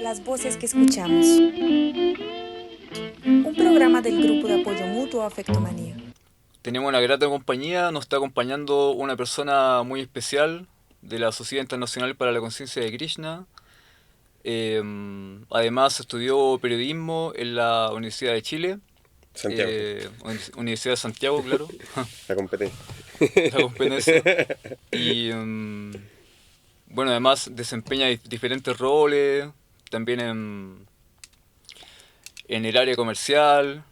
Las voces que escuchamos. Un programa del grupo de apoyo mutuo Afectomanía. Tenemos una grata compañía, nos está acompañando una persona muy especial de la Sociedad Internacional para la Conciencia de Krishna. Además estudió periodismo en la Universidad de Chile, Santiago, Universidad de Santiago, claro, la competencia. la competencia. Y bueno, además desempeña diferentes roles, también en el área comercial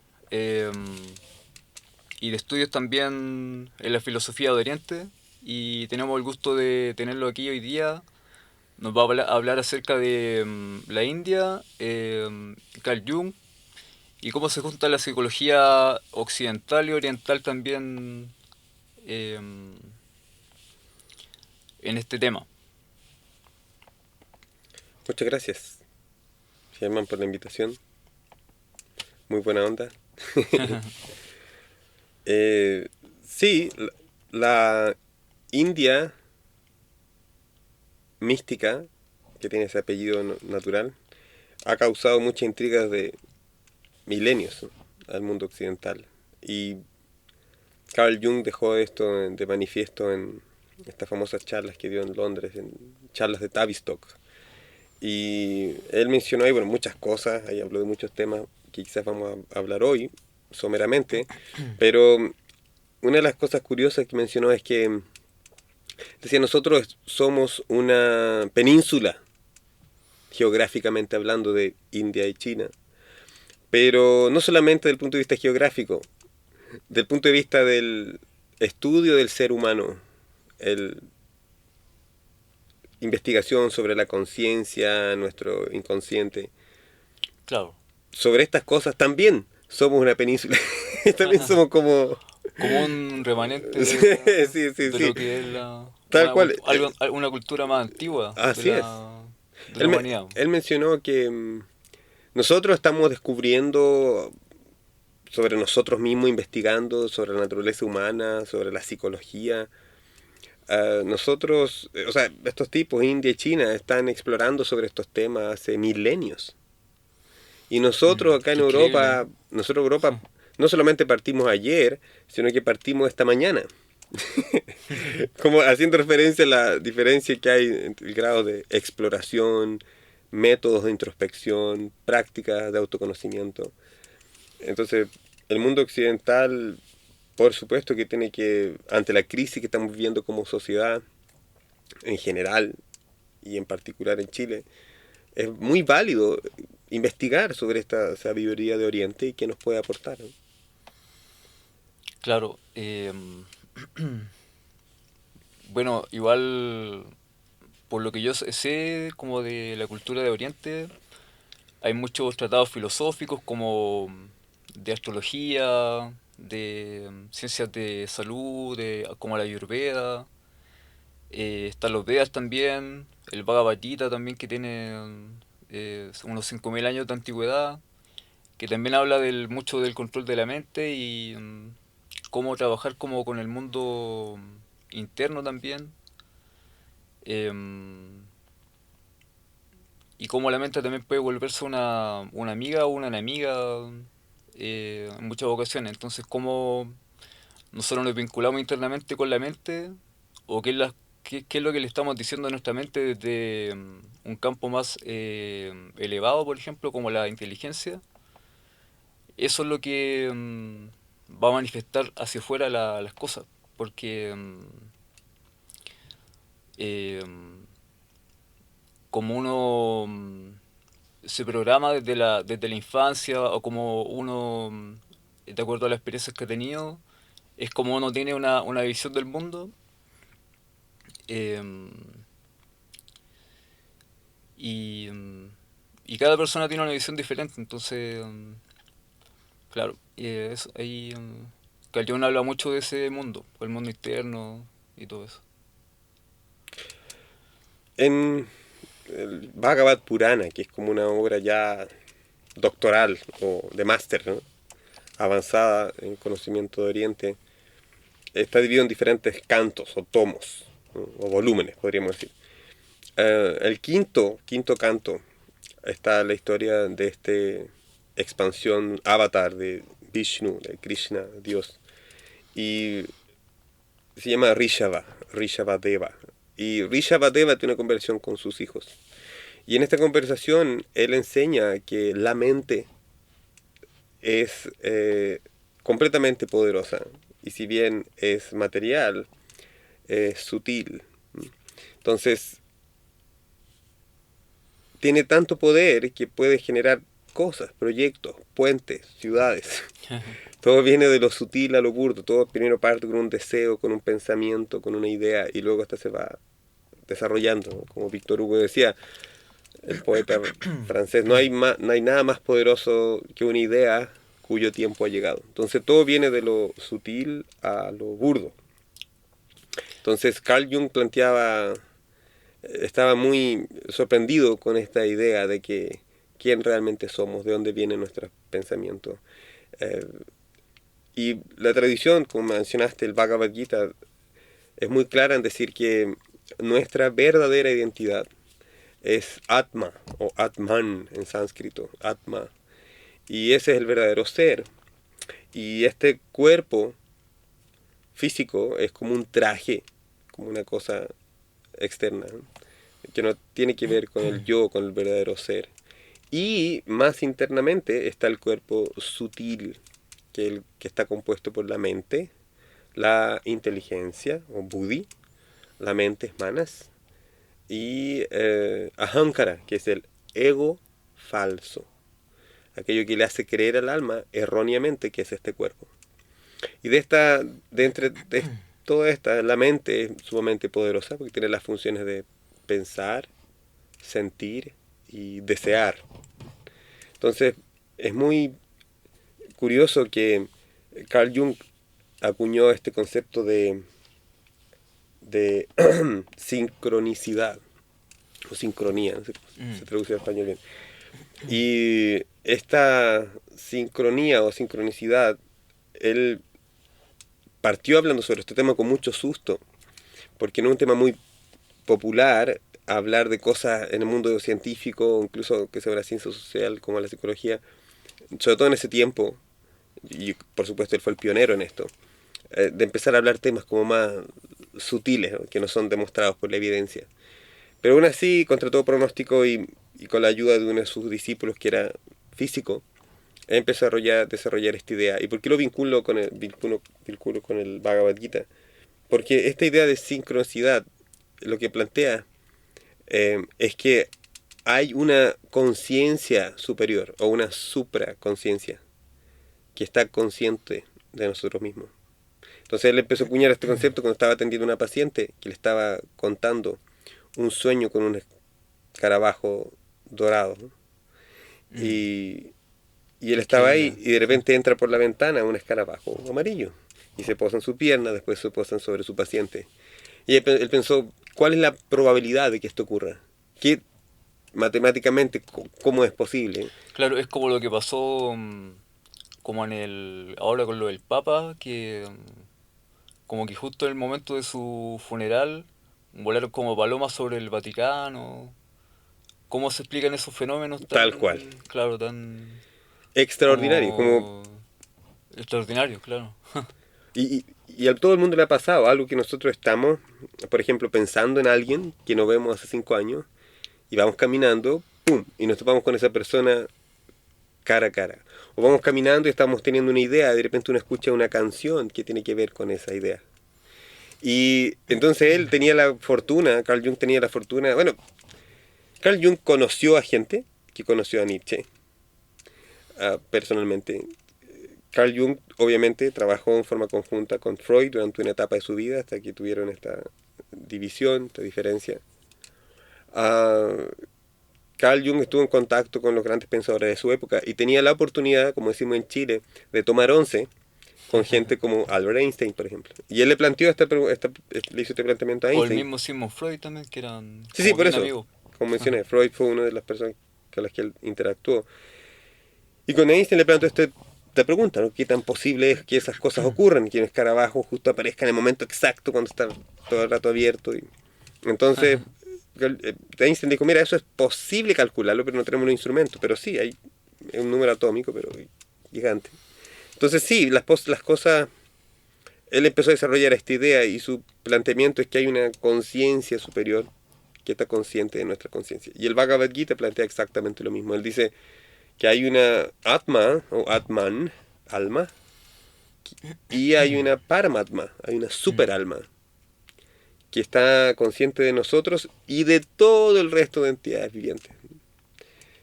y de estudios también en la filosofía de Oriente. Y tenemos el gusto de tenerlo aquí hoy día. Nos va a hablar acerca de la India, Carl Jung, y cómo se junta la psicología occidental y oriental también eh, en este tema. Muchas gracias, Germán, por la invitación. Muy buena onda. Sí, la India mística, que tiene ese apellido natural, ha causado muchas intrigas de milenios, ¿no?, al mundo occidental. Y Carl Jung dejó esto de manifiesto en estas famosas charlas que dio en Londres, en charlas de Tavistock. Y él mencionó ahí, bueno, muchas cosas, ahí habló de muchos temas que quizás vamos a hablar hoy, someramente, pero una de las cosas curiosas que mencionó es que decía, nosotros somos una península, geográficamente hablando, de India y China, pero no solamente desde el punto de vista geográfico, del punto de vista del estudio del ser humano, el investigación sobre la conciencia, nuestro inconsciente, Claro. sobre estas cosas también somos una península. También somos como... Como un remanente Sí, sí, sí, de sí. lo que es Tal cual. una cultura más antigua Así es. de la humanidad. Él mencionó que nosotros estamos descubriendo sobre nosotros mismos, investigando sobre la naturaleza humana, sobre la psicología. Nosotros, o sea, estos tipos, India y China, están explorando sobre estos temas hace milenios. Y nosotros acá en Qué increíble. Europa, no solamente partimos ayer, sino que partimos esta mañana. Como haciendo referencia a la diferencia que hay entre el grado de exploración, métodos de introspección, prácticas de autoconocimiento. Entonces, el mundo occidental, por supuesto que tiene que, ante la crisis que estamos viviendo como sociedad en general y en particular en Chile, es muy válido investigar sobre esta sabiduría de Oriente y qué nos puede aportar, ¿no? Claro. Bueno, igual por lo que yo sé como de la cultura de Oriente, hay muchos tratados filosóficos como de astrología, de ciencias de salud, como la Ayurveda. Están los Vedas también, el Bhagavad Gita también que tiene unos 5.000 años de antigüedad, que también habla mucho del control de la mente y cómo trabajar como con el mundo interno también. em, y cómo la mente también puede volverse una amiga o una enemiga en muchas ocasiones. Entonces, cómo nosotros nos vinculamos internamente con la mente o qué es lo que le estamos diciendo a nuestra mente desde un campo más elevado, por ejemplo, como la inteligencia. Eso es lo que va a manifestar hacia afuera las cosas. Porque eh, como uno se programa desde la infancia o como uno, de acuerdo a las experiencias que ha tenido, es como uno tiene una visión del mundo. eh, y, y cada persona tiene una visión diferente, entonces, claro, ahí Carl Jung habla mucho de ese mundo, el mundo interno y todo eso. En el Bhagavad Purana, que es como una obra ya doctoral o de máster, ¿no?, avanzada en conocimiento de Oriente, está dividido en diferentes cantos o tomos, ¿no?, o volúmenes, podríamos decir. El quinto canto está la historia de este expansión avatar de Vishnu, de Krishna, Dios. Y se llama Rishabhadeva. Y Rishabhadeva tiene una conversación con sus hijos. Y en esta conversación él enseña que la mente es completamente poderosa. Y si bien es material, es sutil. Entonces, tiene tanto poder que puede generar cosas, proyectos, puentes, ciudades. Todo viene de lo sutil a lo burdo. Todo primero parte con un deseo, con un pensamiento, con una idea, y luego hasta se va desarrollando, ¿no? Como Víctor Hugo decía, el poeta francés, no hay nada más poderoso que una idea cuyo tiempo ha llegado. Entonces todo viene de lo sutil a lo burdo. Entonces Carl Jung estaba muy sorprendido con esta idea de que quién realmente somos, de dónde vienen nuestros pensamientos. Y la tradición, como mencionaste, el Bhagavad Gita, es muy clara en decir que nuestra verdadera identidad es Atma, o Atman en sánscrito, Atma. Y ese es el verdadero ser. Y este cuerpo físico es como un traje, como una cosa externa, ¿no? Que no tiene que ver con el yo, con el verdadero ser. Y más internamente está el cuerpo sutil, que está compuesto por la mente, la inteligencia, o buddhi, la mente es manas, y ahankara, que es el ego falso, aquello que le hace creer al alma erróneamente que es este cuerpo. Y de toda esta, la mente es sumamente poderosa porque tiene las funciones de pensar, sentir y desear. Entonces es muy curioso que Carl Jung acuñó este concepto de sincronicidad o sincronía, no sé cómo se traduce al español bien. Y esta sincronía o sincronicidad, él partió hablando sobre este tema con mucho susto, porque no es un tema muy popular hablar de cosas en el mundo científico, incluso que sea la ciencia social como la psicología, sobre todo en ese tiempo, y por supuesto él fue el pionero en esto, de empezar a hablar temas como más sutiles, ¿no? Que no son demostrados por la evidencia. Pero aún así, contra todo pronóstico y con la ayuda de uno de sus discípulos que era físico, él empezó a desarrollar esta idea. ¿Y por qué lo vinculo con el Bhagavad Gita? Porque esta idea de sincronicidad lo que plantea es que hay una conciencia superior o una supraconciencia que está consciente de nosotros mismos. Entonces él empezó a acuñar este concepto cuando estaba atendiendo a una paciente que le estaba contando un sueño con un escarabajo dorado, ¿no? Y él estaba ahí y de repente entra por la ventana un escarabajo amarillo y se posa en su pierna, después se posan sobre su paciente. Y él pensó, ¿cuál es la probabilidad de que esto ocurra? ¿Qué matemáticamente cómo es posible? Claro, es como lo que pasó como ahora con lo del Papa, que como que justo en el momento de su funeral volaron como palomas sobre el Vaticano. ¿Cómo se explican esos fenómenos tan, Tal cual. claro, tan Extraordinario, como extraordinarios, claro? y a todo el mundo le ha pasado algo que nosotros estamos, por ejemplo, pensando en alguien que no vemos hace 5 años y vamos caminando, ¡pum!, y nos topamos con esa persona cara a cara. O vamos caminando y estamos teniendo una idea, y de repente uno escucha una canción que tiene que ver con esa idea. Y entonces él tenía la fortuna, Carl Jung tenía la fortuna, bueno, Carl Jung conoció a gente que conoció a Nietzsche personalmente. Carl Jung obviamente trabajó en forma conjunta con Freud durante una etapa de su vida hasta que tuvieron esta división, esta diferencia. Carl Jung estuvo en contacto con los grandes pensadores de su época y tenía la oportunidad, como decimos en Chile, de tomar once con gente como Albert Einstein, por ejemplo. Y él le planteó le hizo este planteamiento a O el Einstein. mismo Sigmund Freud también, que eran Sí, por bien eso. amigos. Como mencioné, Freud fue una de las personas con las que él interactuó. Y con Einstein le planteó esta pregunta, ¿no? ¿Qué tan posible es que esas cosas ocurran? Que un escarabajo justo aparezca en el momento exacto cuando está todo el rato abierto. Entonces, Einstein dijo, mira, eso es posible calcularlo, pero no tenemos los instrumentos. Pero sí, hay un número atómico, pero gigante. Entonces sí, las cosas... Él empezó a desarrollar esta idea y su planteamiento es que hay una conciencia superior que está consciente de nuestra conciencia. Y el Bhagavad Gita plantea exactamente lo mismo. Él dice que hay una Atma o Atman, alma, y hay una Paramatma, hay una super alma, que está consciente de nosotros y de todo el resto de entidades vivientes.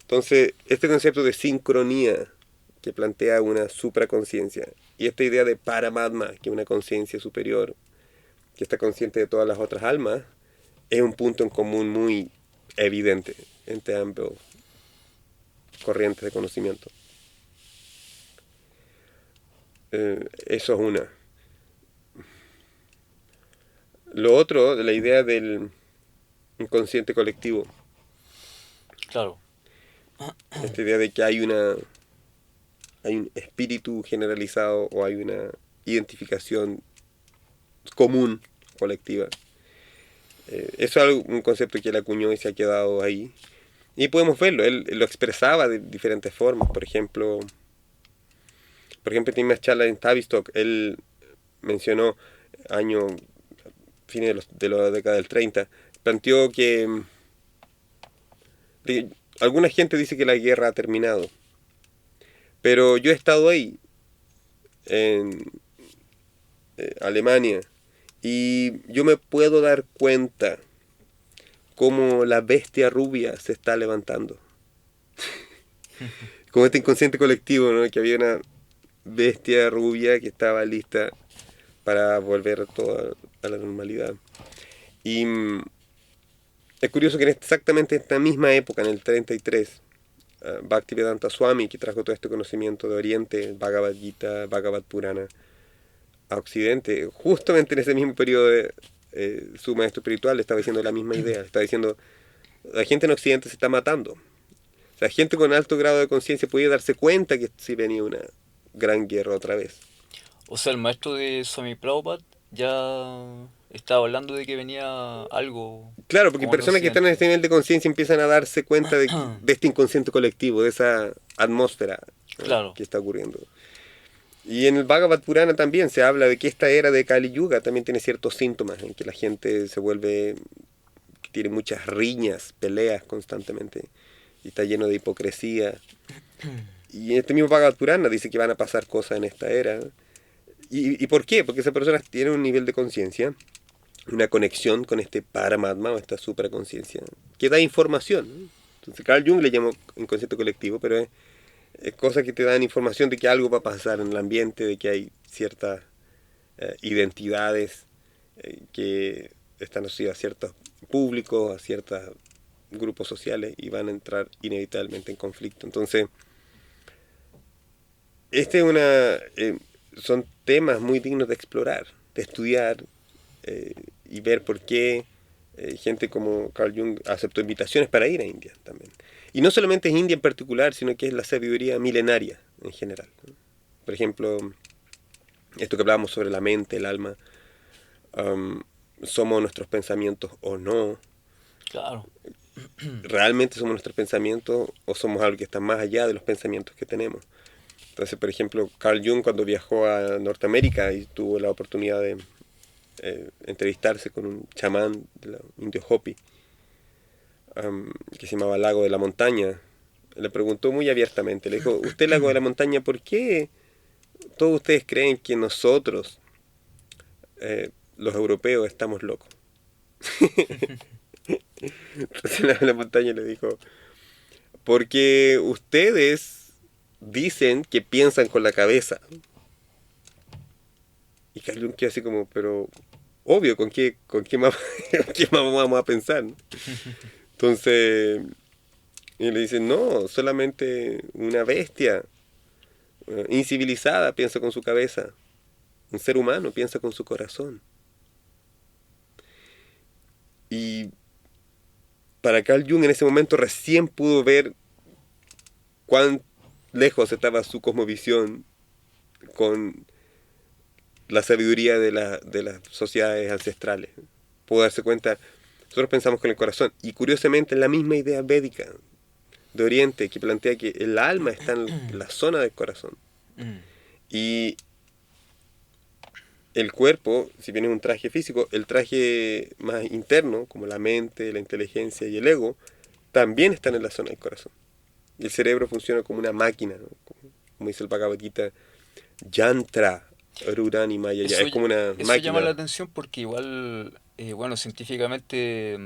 Entonces, este concepto de sincronía que plantea una supraconciencia y esta idea de Paramatma, que es una conciencia superior, que está consciente de todas las otras almas, es un punto en común muy evidente entre ambos corrientes de conocimiento. Eso es una. Lo otro, la idea del inconsciente colectivo. Claro. Esta idea de que hay un espíritu generalizado o hay una identificación común, colectiva. Eso es un concepto que él acuñó y se ha quedado ahí. Y podemos verlo, él lo expresaba de diferentes formas. Por ejemplo, tiene unas charlas en Tavistock, él mencionó fines de la década del 30, planteó que alguna gente dice que la guerra ha terminado, pero yo he estado ahí, en Alemania, y yo me puedo dar cuenta cómo la bestia rubia se está levantando. Como este inconsciente colectivo, ¿no? Que había una bestia rubia que estaba lista para volver todo a la normalidad. Y es curioso que exactamente en esta misma época, en el 33, Bhaktivedanta Swami, que trajo todo este conocimiento de Oriente, Bhagavad Gita, Bhagavad Purana, a Occidente, justamente en ese mismo periodo su maestro espiritual estaba diciendo la misma idea, estaba diciendo, la gente en Occidente se está matando. O sea, gente con alto grado de conciencia podía darse cuenta que sí venía una gran guerra otra vez. O sea, el maestro de Swami Prabhupada ya estaba hablando de que venía algo Claro, porque como en personas que están en Occidente. este nivel de conciencia empiezan a darse cuenta de este inconsciente colectivo, de esa atmósfera Claro, que está ocurriendo. Y en el Bhagavad Purana también se habla de que esta era de Kali Yuga también tiene ciertos síntomas en que la gente se vuelve, tiene muchas riñas, peleas constantemente y está lleno de hipocresía. Y en este mismo Bhagavad Purana dice que van a pasar cosas en esta era. ¿Y por qué? Porque esas personas tienen un nivel de conciencia, una conexión con este Paramatma o esta supraconciencia que da información. Entonces Carl Jung le llamó inconsciente colectivo, pero es cosas que te dan información de que algo va a pasar en el ambiente, de que hay ciertas identidades que están asociadas a ciertos públicos, a ciertos grupos sociales y van a entrar inevitablemente en conflicto. Entonces, son temas muy dignos de explorar, de estudiar y ver por qué gente como Carl Jung aceptó invitaciones para ir a India también. Y no solamente es India en particular, sino que es la sabiduría milenaria en general, ¿no? Por ejemplo, esto que hablábamos sobre la mente, el alma, ¿somos nuestros pensamientos o no? claro. ¿Realmente somos nuestros pensamientos o somos algo que está más allá de los pensamientos que tenemos? Entonces, por ejemplo, Carl Jung cuando viajó a Norteamérica y tuvo la oportunidad de entrevistarse con un chamán de los indios Hopi, que se llamaba Lago de la Montaña, le preguntó muy abiertamente, le dijo, usted Lago de la Montaña, ¿por qué todos ustedes creen que nosotros, los europeos, estamos locos? Entonces Lago de la Montaña le dijo, porque ustedes dicen que piensan con la cabeza. Y Carl Jung quedó así como, pero obvio, ¿con qué más, con qué más vamos a pensar? Entonces, y le dicen, no, solamente una bestia incivilizada piensa con su cabeza. Un ser humano piensa con su corazón. Y para Carl Jung en ese momento recién pudo ver cuán lejos estaba su cosmovisión con la sabiduría de las sociedades ancestrales. Pudo darse cuenta Nosotros pensamos con el corazón. Y curiosamente es la misma idea védica de Oriente que plantea que el alma está en la zona del corazón. Mm. Y el cuerpo, si bien es un traje físico, el traje más interno, como la mente, la inteligencia y el ego, también están en la zona del corazón. Y el cerebro funciona como una máquina, ¿no? Como dice el Bhagavad Gita, yantra, rurani maya, Eso, es como una eso llama la máquina. atención porque igual, bueno, científicamente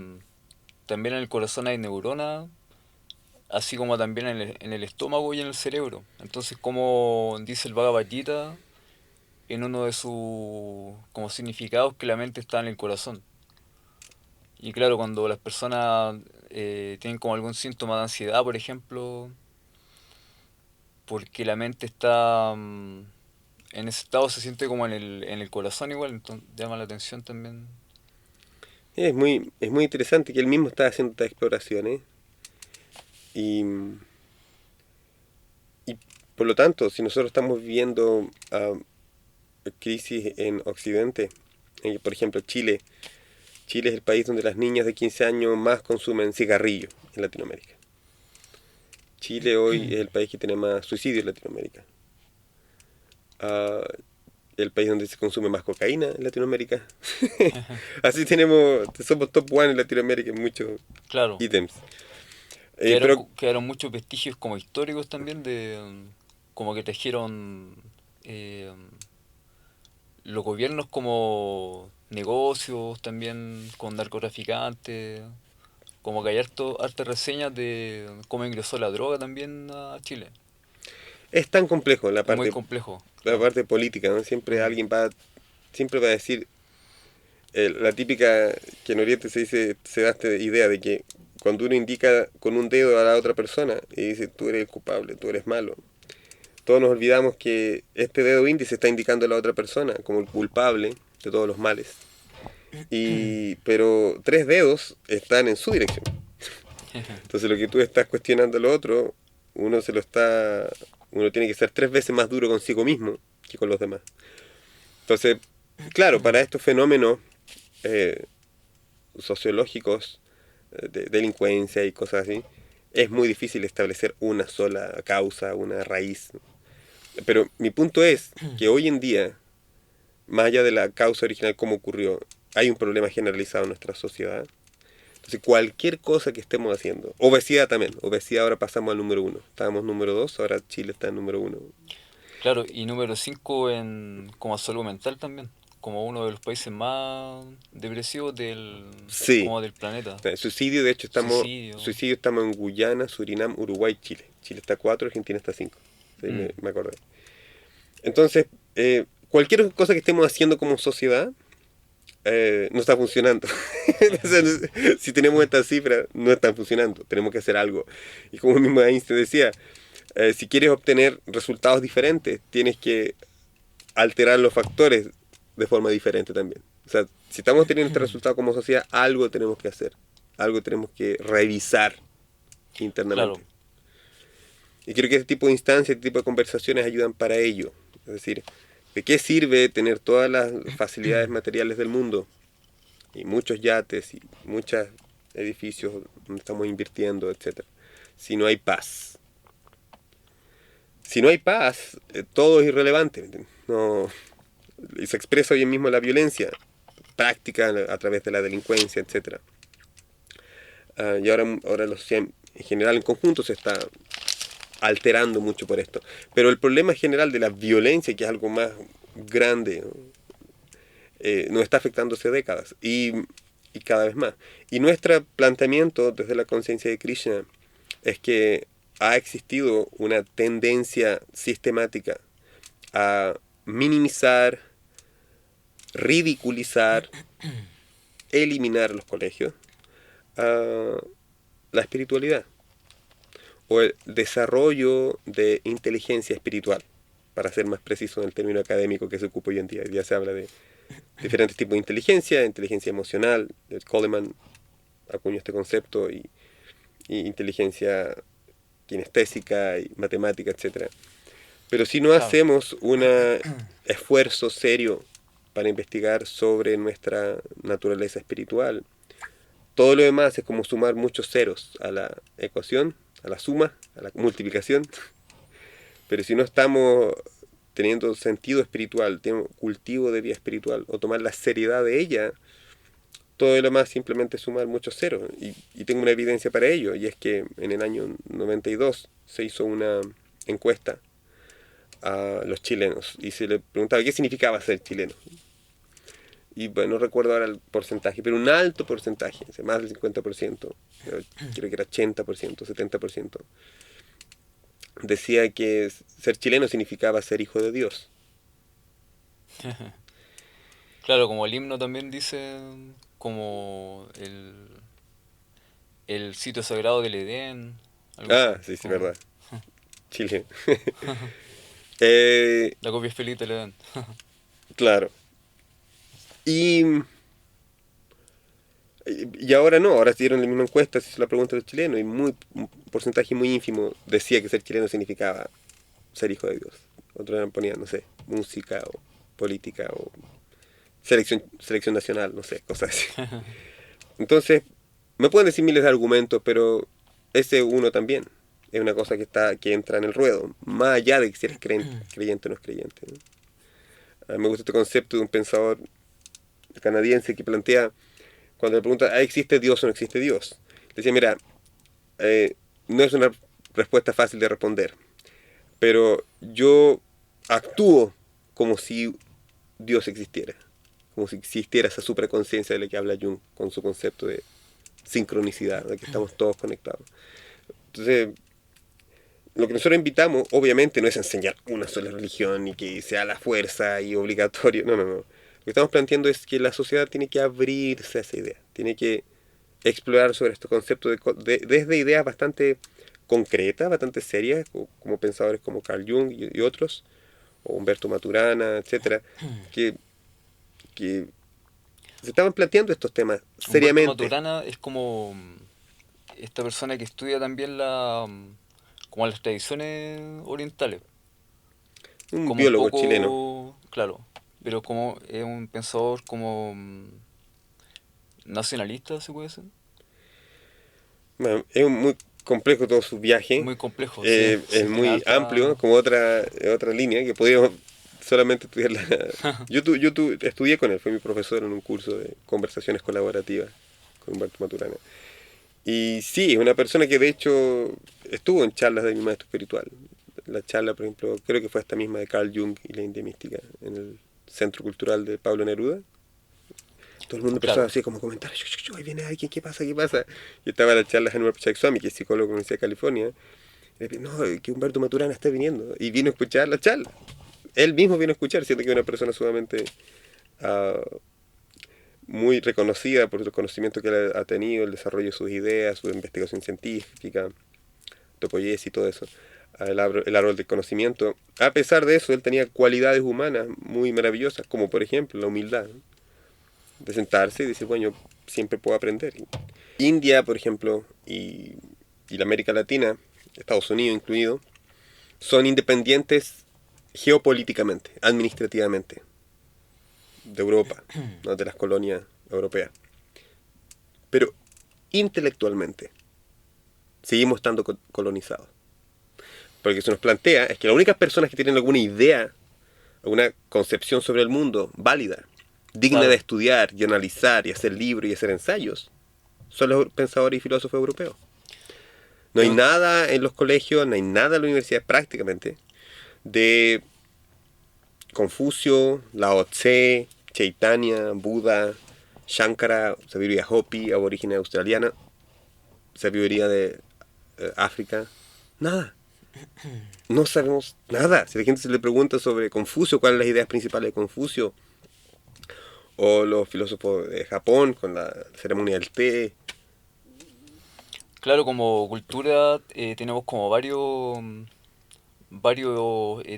también en el corazón hay neuronas, así como también en el estómago y en el cerebro. Entonces, como dice el Bhagavad Gita, en uno de sus como significados, que la mente está en el corazón. Y claro, cuando las personas tienen como algún síntoma de ansiedad, por ejemplo, porque la mente está en ese estado, se siente como en el corazón igual, entonces llama la atención también. Es muy interesante que él mismo está haciendo estas exploraciones y, y por lo tanto, si nosotros estamos viviendo crisis en Occidente, por ejemplo Chile, Chile es el país donde las niñas de 15 años más consumen cigarrillos en Latinoamérica. Chile hoy es el país que tiene más suicidios en Latinoamérica. Ah, el país donde se consume más cocaína en Latinoamérica. Así somos top one en Latinoamérica en muchos Claro, ítems. Pero quedaron muchos vestigios como históricos también de como que tejieron eh, los gobiernos como negocios también con narcotraficantes, como que hay hartas reseñas de cómo ingresó la droga también a Chile. es tan complejo Es muy complejo, la claro. parte política, ¿no? Mm, Siempre va a decir la típica que en Oriente se da esta idea de que cuando uno indica con un dedo a la otra persona y dice tú eres el culpable, tú eres malo, todos nos olvidamos que este dedo índice está indicando a la otra persona como el culpable de todos los males. Pero tres dedos están en su dirección. Entonces lo que tú estás cuestionando al otro, uno tiene que ser tres veces más duro consigo mismo que con los demás. Entonces, claro, para estos fenómenos eh, sociológicos, de delincuencia y cosas así, es muy difícil establecer una sola causa, una raíz. Pero mi punto es que hoy en día, más allá de la causa original, cómo ocurrió, hay un problema generalizado en nuestra sociedad. Entonces, cualquier cosa que estemos haciendo, obesidad también, obesidad ahora pasamos al número 1, estábamos número 2, ahora Chile está en número 1. claro, y número 5 en como salud mental también, como uno de los países más depresivos Sí, como del planeta. suicidio, de hecho, Suicidio. estamos en Guyana, Surinam, Uruguay, Chile. Chile está 4, Argentina está 5. Sí, Mm, me acordé. Entonces, cualquier cosa que estemos haciendo como sociedad no está funcionando. Entonces, si tenemos estas cifras, no están funcionando. Tenemos que hacer algo. Y como mismo Einstein decía, si quieres obtener resultados diferentes, tienes que alterar los factores de forma diferente también. O sea, si estamos teniendo este resultado como sociedad, algo tenemos que hacer. Algo tenemos que revisar internamente. claro, Y creo que este tipo de instancias, este tipo de conversaciones ayudan para ello. Es decir, ¿de qué sirve tener todas las facilidades materiales del mundo? Y muchos yates y muchos edificios donde estamos invirtiendo, etcétera, si no hay paz? Si no hay paz, todo es irrelevante. ¿Me entiendes? No, y se expresa hoy mismo la violencia práctica a través de la delincuencia, etcétera. Y ahora la sociedad en general, en conjunto, se está alterando mucho por esto. Pero el problema general de la violencia, que es algo más grande, ¿no? Nos está afectando hace décadas y cada vez más. Y nuestro planteamiento desde la conciencia de Krishna es que ha existido una tendencia sistemática a minimizar, ridiculizar, eliminar los colegios la espiritualidad o el desarrollo de inteligencia espiritual, para ser más preciso en el término académico que se ocupa hoy en día. Ya se habla de diferentes tipos de inteligencia emocional, Coleman acuñó este concepto, y inteligencia kinestésica y matemática, etcétera. Pero si no claro. hacemos un esfuerzo serio para investigar sobre nuestra naturaleza espiritual, todo lo demás es como sumar muchos ceros a la ecuación, a la suma, a la multiplicación. Pero si no estamos teniendo sentido espiritual, tenemos cultivo de vida espiritual, o tomar la seriedad de ella, todo lo demás simplemente es sumar muchos ceros. Y tengo una evidencia para ello, y es que en el año 92 se hizo una encuesta a los chilenos, y se le preguntaba qué significaba ser chileno. Y bueno, no recuerdo ahora el porcentaje, pero un alto porcentaje, más del 50%, creo que era 80%, 70%, decía que ser chileno significaba ser hijo de Dios. Claro, como el himno también dice, como el sitio sagrado del Edén, algo así, Ah, sí, sí, como verdad. Chile. Eh, la copia feliz del Edén. claro. Y ahora no, ahora hicieron la misma encuesta, se hizo la pregunta de los chilenos, y un porcentaje muy ínfimo decía que ser chileno significaba ser hijo de Dios. Otros ponían, no sé, música o política o selección nacional, no sé, cosas así. Entonces, me pueden decir miles de argumentos, pero ese uno también es una cosa que entra en el ruedo, más allá de que si eres creyente o no es creyente, ¿no? A mí me gusta este concepto de un pensador canadiense que plantea, cuando le pregunta, ¿existe Dios o no existe Dios? Le decía, mira, no es una respuesta fácil de responder, pero yo actúo como si Dios existiera, como si existiera esa supraconciencia de la que habla Jung con su concepto de sincronicidad, de que estamos todos conectados. Entonces, lo que nosotros invitamos, obviamente, no es enseñar una sola religión y que sea la fuerza y obligatorio, no, no, no. Lo que estamos planteando es que la sociedad tiene que abrirse a esa idea, tiene que explorar sobre estos conceptos desde ideas bastante concretas, bastante serias, como pensadores como Carl Jung y otros, o Humberto Maturana, etcétera, que se estaban planteando estos temas Humberto seriamente. Maturana es como esta persona que estudia también como las tradiciones orientales, Un como un biólogo chileno. poco, claro, pero como es un pensador como nacionalista, se puede decir. Bueno, es muy complejo todo su viaje, Muy complejo, sí, es sí, tiene muy amplio, alta... como otra línea que podríamos solamente estudiarla. Estudié con él, fue mi profesor en un curso de conversaciones colaborativas con Humberto Maturana. Y sí, es una persona que de hecho estuvo en charlas de mi maestro espiritual. La charla, por ejemplo, creo que fue esta misma de Carl Jung y la India mística en el Centro Cultural de Pablo Neruda. Todo el mundo empezó Claro, así como a comentar, ahí viene alguien, ¿qué pasa? ¿Qué pasa? Y estaba la charla de Anwar Swami, que es psicólogo de la Universidad de California. Y le dije, no, que Humberto Maturana está viniendo. Y vino a escuchar la charla. Él mismo vino a escuchar, siendo que es una persona sumamente ah, muy reconocida por el conocimiento que él ha tenido, el desarrollo de sus ideas, su investigación científica, Topoyes y todo eso, el árbol del conocimiento. A pesar de eso, él tenía cualidades humanas muy maravillosas, como por ejemplo la humildad, ¿no? De sentarse y decir, bueno, yo siempre puedo aprender. India, por ejemplo, y la América Latina, Estados Unidos incluido, son independientes geopolíticamente, administrativamente, de Europa, ¿no? De las colonias europeas. Pero intelectualmente seguimos estando colonizados. Porque se nos plantea es que las únicas personas que tienen alguna idea, alguna concepción sobre el mundo válida, digna de claro. estudiar y analizar y hacer libros y hacer ensayos, son los pensadores y filósofos europeos. No hay Yo, nada en los colegios, no hay nada en la universidad prácticamente de Confucio, Lao Tse, Chaitanya, Buda, Shankara, sabiduría Hopi, aborígenes australiana, sabiduría de África. Nada. No sabemos nada. Si a la gente se le pregunta sobre Confucio, cuáles son las ideas principales de Confucio, o los filósofos de Japón con la ceremonia del té. claro, como cultura tenemos como varios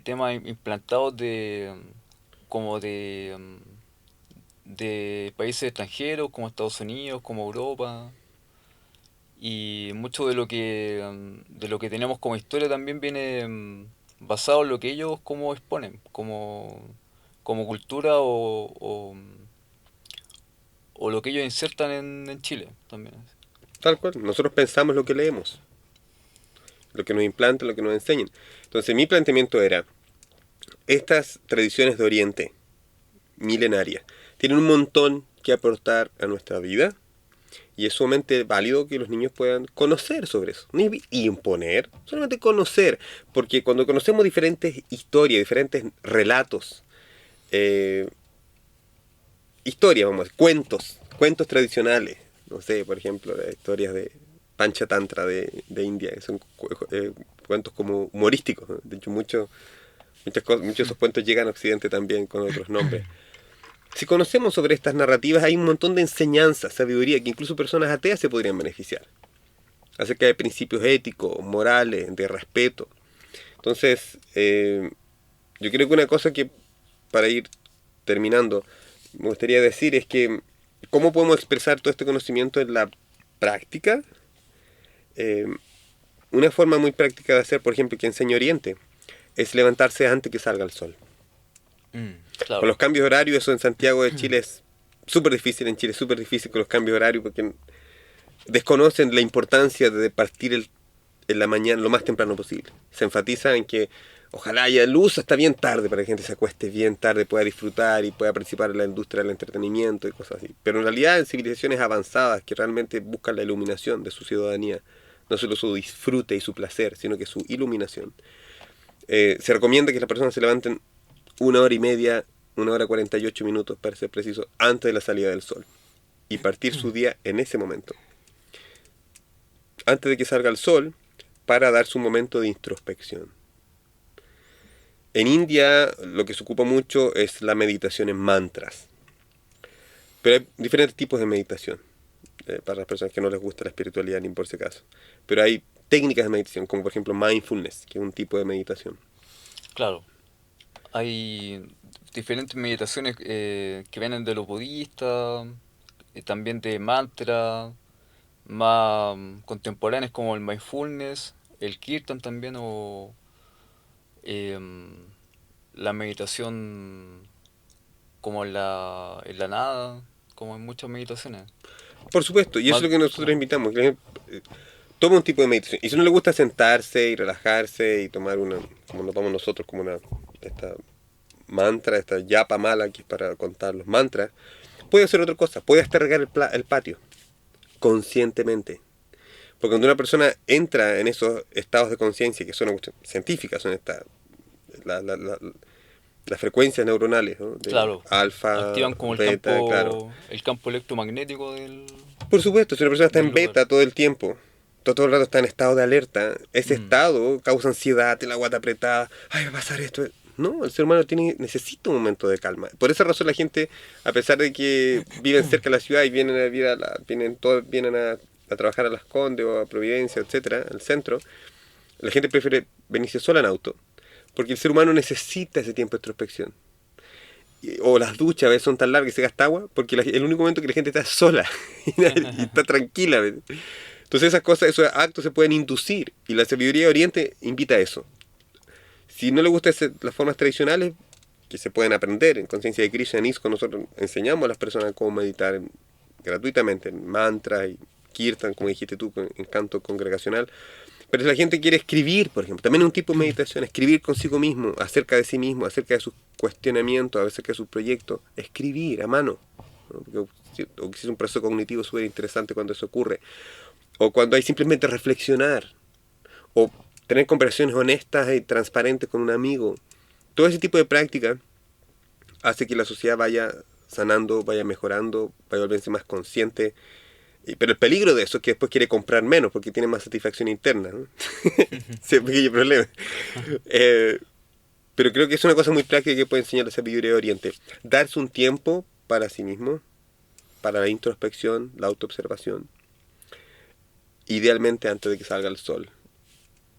temas implantados como de países extranjeros, como Estados Unidos, como Europa. Y mucho de lo que tenemos como historia también viene basado en lo que ellos como exponen, como cultura o lo que ellos insertan en Chile también. Tal cual. Nosotros pensamos lo que leemos, lo que nos implantan, lo que nos enseñan. Entonces mi planteamiento era, estas tradiciones de Oriente, milenarias, tienen un montón que aportar a nuestra vida y es sumamente válido que los niños puedan conocer sobre eso. No imponer, solamente conocer, porque cuando conocemos diferentes historias, diferentes relatos, historias, vamos a decir, cuentos tradicionales, no sé, por ejemplo, las historias de Panchatantra de India, que son cuentos como humorísticos, ¿no? De hecho muchos de esos cuentos llegan a Occidente también con otros nombres. Si conocemos sobre estas narrativas, hay un montón de enseñanzas, sabiduría, que incluso personas ateas se podrían beneficiar. Acerca de principios éticos, morales, de respeto. Entonces, yo creo que una cosa que, para ir terminando, me gustaría decir es que, ¿cómo podemos expresar todo este conocimiento en la práctica? Una forma muy práctica de hacer, por ejemplo, que enseña Oriente, es levantarse antes que salga el sol. Claro. Con los cambios horarios, eso en Santiago de Chile es súper difícil, en Chile es súper difícil con los cambios horarios porque desconocen la importancia de partir en la mañana lo más temprano posible. Se enfatiza en que ojalá haya luz hasta bien tarde para que la gente se acueste bien tarde, pueda disfrutar y pueda participar en la industria del entretenimiento y cosas así. Pero en realidad en civilizaciones avanzadas que realmente buscan la iluminación de su ciudadanía, no solo su disfrute y su placer, sino que su iluminación, se recomienda que las personas se levanten 1 hora y media, 1 hora 48 minutos para ser preciso, antes de la salida del sol y partir su día en ese momento, antes de que salga el sol, para darse un momento de introspección. En India lo que se ocupa mucho es la meditación en mantras, pero hay diferentes tipos de meditación, para las personas que no les gusta la espiritualidad ni por si acaso, pero hay técnicas de meditación, como por ejemplo mindfulness, que es un tipo de meditación. Claro. Hay diferentes meditaciones que vienen de los budistas, también de mantra, más contemporáneos como el mindfulness, el kirtan también, o em, la meditación como en la nada, como en muchas meditaciones. Por supuesto, y eso es lo que nosotros invitamos. Que la gente, toma un tipo de meditación. Y si no le gusta sentarse y relajarse y tomar una, como lo tomamos nosotros, como esta mantra, esta yapa mala que es para contar los mantras, puede hacer otra cosa. Puede hasta regar el patio, conscientemente. Porque cuando una persona entra en esos estados de conciencia, que son científicas, son las frecuencias neuronales, ¿no? De Claro, alfa, activan como beta, claro. el campo electromagnético Por supuesto, si una persona está del en lugar. beta todo el tiempo, todo el rato está en estado de alerta, ese estado causa ansiedad, tiene la guata apretada, ay, va a pasar esto. No, el ser humano necesita un momento de calma. Por esa razón la gente, a pesar de que viven cerca de la ciudad y vienen a trabajar a Las Condes o a Providencia, etcétera, al centro, la gente prefiere venirse sola en auto, porque el ser humano necesita ese tiempo de introspección. O las duchas a veces son tan largas y se gasta agua, porque el único momento que la gente está sola y está tranquila. Entonces esas cosas, esos actos se pueden inducir, y la sabiduría de Oriente invita a eso. Si no le gustan las formas tradicionales, que se pueden aprender en Conciencia de Krishna, en ISKCON nosotros enseñamos a las personas cómo meditar gratuitamente, en mantras y kirtan, como dijiste tú, en canto congregacional. Pero si la gente quiere escribir, por ejemplo, también es un tipo de meditación, escribir consigo mismo, acerca de sí mismo, acerca de sus cuestionamientos, acerca de sus proyectos, escribir a mano, ¿no? Porque es un proceso cognitivo súper interesante cuando eso ocurre. O cuando hay simplemente reflexionar, o tener conversaciones honestas y transparentes con un amigo. Todo ese tipo de práctica hace que la sociedad vaya sanando, vaya mejorando, vaya volviéndose más consciente. Pero el peligro de eso es que después quiere comprar menos porque tiene más satisfacción interna, ¿no? Ese es un pequeño problema. Pero creo que es una cosa muy práctica que puede enseñar la sabiduría de Oriente. Darse un tiempo para sí mismo, para la introspección, la autoobservación. Idealmente antes de que salga el sol.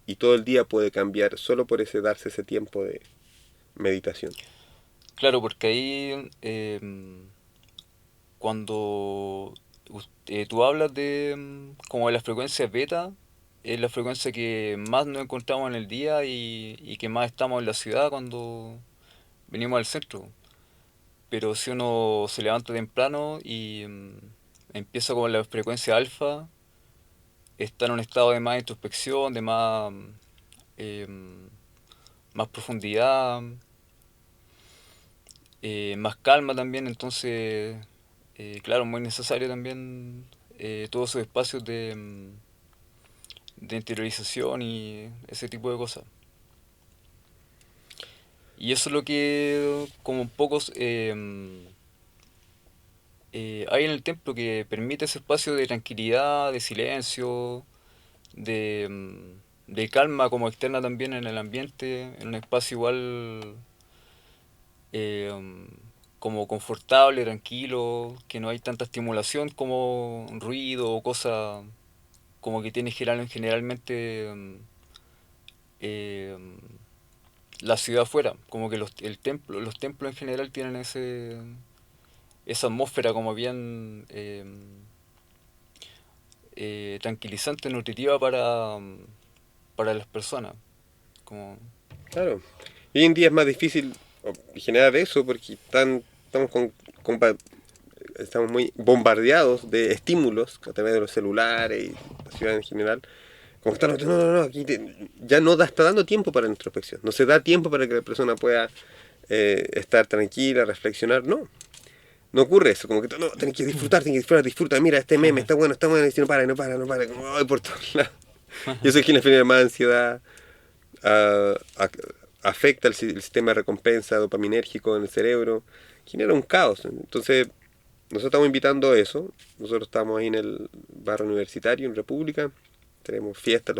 Y todo el día puede cambiar solo por darse ese tiempo de meditación. Claro, porque ahí cuando tú hablas de como de la frecuencia beta, es la frecuencia que más nos encontramos en el día y que más estamos en la ciudad cuando venimos al centro. pero si uno se levanta temprano y empieza con la frecuencia alfa, está en un estado de más introspección, de más profundidad, más calma también. Entonces, claro, muy necesario también todos esos espacios de interiorización y ese tipo de cosas. Y eso es lo que como pocos hay en el templo, que permite ese espacio de tranquilidad, de silencio, de calma como externa también en el ambiente, en un espacio igual eh, como confortable, tranquilo, que no hay tanta estimulación como ruido o cosas como que tiene generalmente eh, la ciudad afuera, como que los templos en general tienen esa atmósfera como bien tranquilizante, nutritiva para las personas. Como... Claro. Hoy en día es más difícil generar eso porque estamos muy bombardeados de estímulos a través de los celulares y la ciudad en general. Como que aquí ya no está dando tiempo para la introspección. No se da tiempo para que la persona pueda estar tranquila, reflexionar. No ocurre eso. Como que tenés que disfrutar, disfruta. Mira, este meme está bueno, y si no para. Como, ay, por todos lados. Y eso genera más ansiedad, afecta el sistema de recompensa dopaminérgico en el cerebro, genera un caos. Entonces, nosotros estamos invitando a eso. Nosotros estamos ahí en el barrio universitario, en República. Tenemos fiestas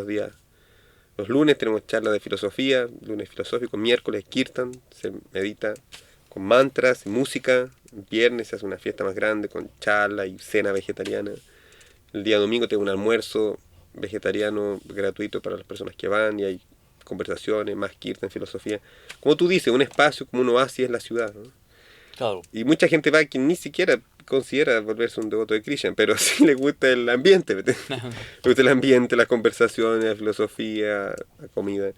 los lunes tenemos charlas de filosofía, lunes filosófico, miércoles kirtan, se medita con mantras y música. Viernes se hace una fiesta más grande con charla y cena vegetariana. El día domingo tengo un almuerzo vegetariano gratuito para las personas que van y hay conversaciones, más kirtan, filosofía. Como tú dices, un espacio como un oasis es la ciudad, ¿no? Claro. Y mucha gente va que ni siquiera considera volverse un devoto de Krishna, pero sí le gusta el ambiente, le gusta el ambiente, las conversaciones, la filosofía, la comida.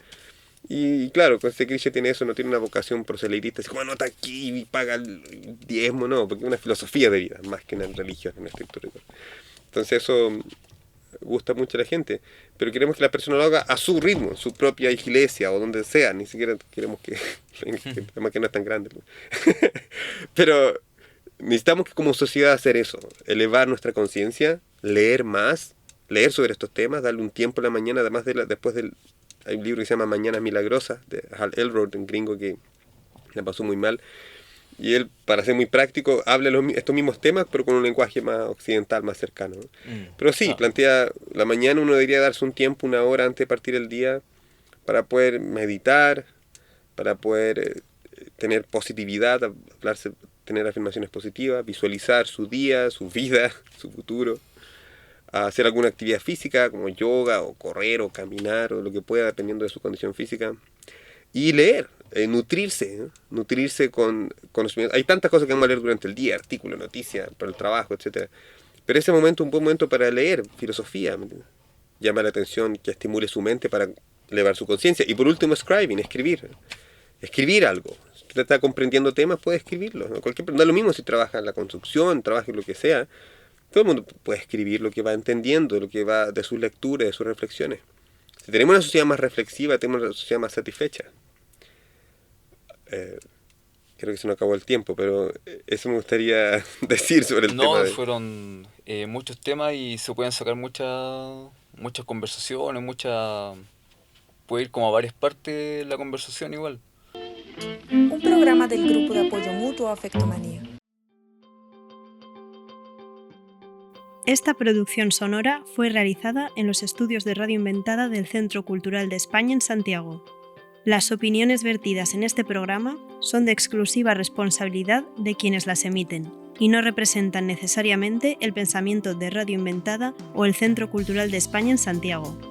Y claro, con ese Krishna tiene eso, no tiene una vocación proselitista, así como anota aquí y paga el diezmo, no, porque es una filosofía de vida, más que una religión, una estructura. Entonces eso gusta mucho a la gente, pero queremos que la persona lo haga a su ritmo, en su propia iglesia o donde sea, ni siquiera queremos además que no es tan grande. Pero necesitamos que como sociedad hacer eso, elevar nuestra conciencia, leer más, leer sobre estos temas, darle un tiempo en la mañana, además hay un libro que se llama Mañanas Milagrosas, de Hal Elrod, un gringo que le pasó muy mal, y él, para ser muy práctico, habla estos mismos temas, pero con un lenguaje más occidental, más cercano, ¿no? Pero sí, plantea, la mañana uno debería darse un tiempo, una hora antes de partir el día, para poder meditar, para poder tener positividad, tener afirmaciones positivas, visualizar su día, su vida, su futuro, hacer alguna actividad física como yoga o correr o caminar o lo que pueda dependiendo de su condición física, y leer, nutrirse, ¿no? Nutrirse con conocimiento. Hay tantas cosas que vamos a leer durante el día, artículos, noticias, para el trabajo, etcétera. Pero ese momento es un buen momento para leer filosofía, ¿me entiendes? Llama la atención, que estimule su mente para elevar su conciencia. Y por último, escribir algo. Si usted está comprendiendo temas, puede escribirlo, ¿no? No es lo mismo si trabaja en la construcción, trabaja en lo que sea. Todo el mundo puede escribir lo que va entendiendo, lo que va de sus lecturas, de sus reflexiones. Si tenemos una sociedad más reflexiva, tenemos una sociedad más satisfecha. Creo que se nos acabó el tiempo, pero eso me gustaría decir sobre el tema. Fueron muchos temas y se pueden sacar muchas conversaciones, puede ir como a varias partes la conversación igual. Un programa del Grupo de Apoyo Mutuo Afectomanía. Esta producción sonora fue realizada en los estudios de Radio Inventada del Centro Cultural de España en Santiago. Las opiniones vertidas en este programa son de exclusiva responsabilidad de quienes las emiten y no representan necesariamente el pensamiento de Radio Inventada o el Centro Cultural de España en Santiago.